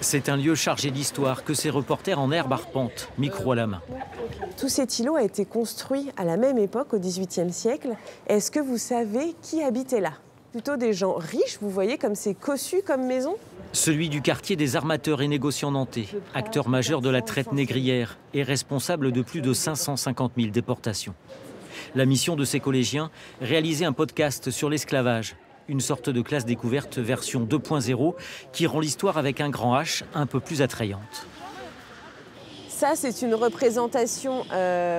C'est un lieu chargé d'histoire que ces reporters en herbe arpentent, micro à la main. Tous ces îlots ont été construits à la même époque, au XVIIIe siècle. Est-ce que vous savez qui habitait là? Plutôt des gens riches, vous voyez, comme c'est cossu comme maison? Celui du quartier des armateurs et négociants nantais, acteur majeur de la traite négrière et responsable de plus de 550 000 déportations. La mission de ces collégiens, réaliser un podcast sur l'esclavage. Une sorte de classe découverte version 2.0 qui rend l'histoire avec un grand H un peu plus attrayante. Ça, c'est une représentation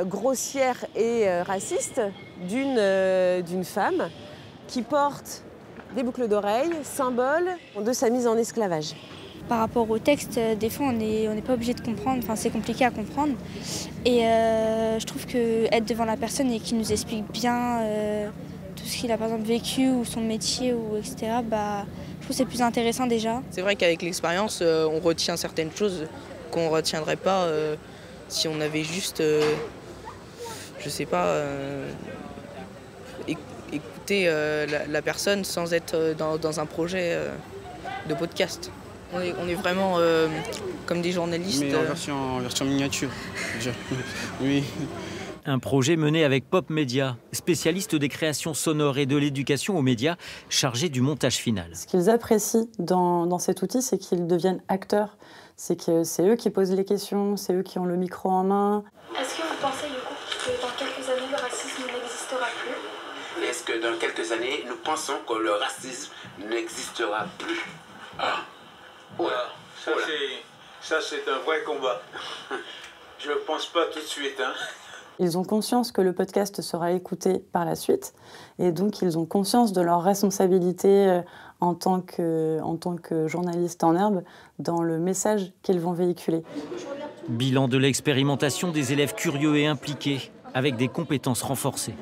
grossière et raciste d'une femme qui porte des boucles d'oreilles, symbole de sa mise en esclavage. Par rapport au texte, des fois, on n'est pas obligé de comprendre, enfin, c'est compliqué à comprendre. Et je trouve qu'être devant la personne et qu'il nous explique bien tout ce qu'il a par exemple vécu ou son métier, ou etc., je trouve que c'est plus intéressant déjà. C'est vrai qu'avec l'expérience, on retient certaines choses qu'on ne retiendrait pas si on avait juste, je sais pas, écouté la personne sans être dans un projet de podcast. On est vraiment comme des journalistes. Mais en version miniature. Oui. Un projet mené avec Pop Media, spécialiste des créations sonores et de l'éducation aux médias, chargé du montage final. Ce qu'ils apprécient dans cet outil, c'est qu'ils deviennent acteurs. C'est que c'est eux qui posent les questions, c'est eux qui ont le micro en main. Est-ce que vous pensez du coup que dans quelques années, le racisme n'existera plus? Est-ce que dans quelques années, nous pensons que le racisme n'existera plus? Ah, voilà. Ça c'est un vrai combat. Je ne pense pas tout de suite, hein. Ils ont conscience que le podcast sera écouté par la suite et donc ils ont conscience de leur responsabilité en tant que journalistes en herbe dans le message qu'ils vont véhiculer. Bilan de l'expérimentation des élèves curieux et impliqués, avec des compétences renforcées.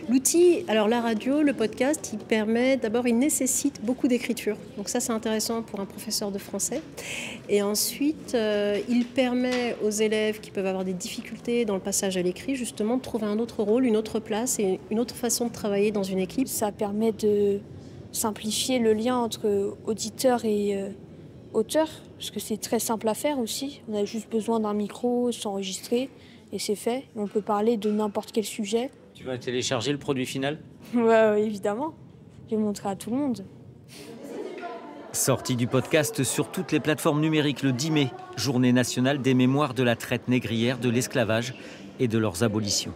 L'outil, alors la radio, le podcast, il nécessite beaucoup d'écriture. Donc ça, c'est intéressant pour un professeur de français. Et ensuite, il permet aux élèves qui peuvent avoir des difficultés dans le passage à l'écrit, justement, de trouver un autre rôle, une autre place et une autre façon de travailler dans une équipe. Ça permet de simplifier le lien entre auditeur et auteur, parce que c'est très simple à faire aussi. On a juste besoin d'un micro, s'enregistrer, et c'est fait. On peut parler de n'importe quel sujet. Tu vas télécharger le produit final? Ouais, évidemment. Je vais le montrer à tout le monde. Sortie du podcast sur toutes les plateformes numériques le 10 mai, journée nationale des mémoires de la traite négrière, de l'esclavage et de leurs abolitions.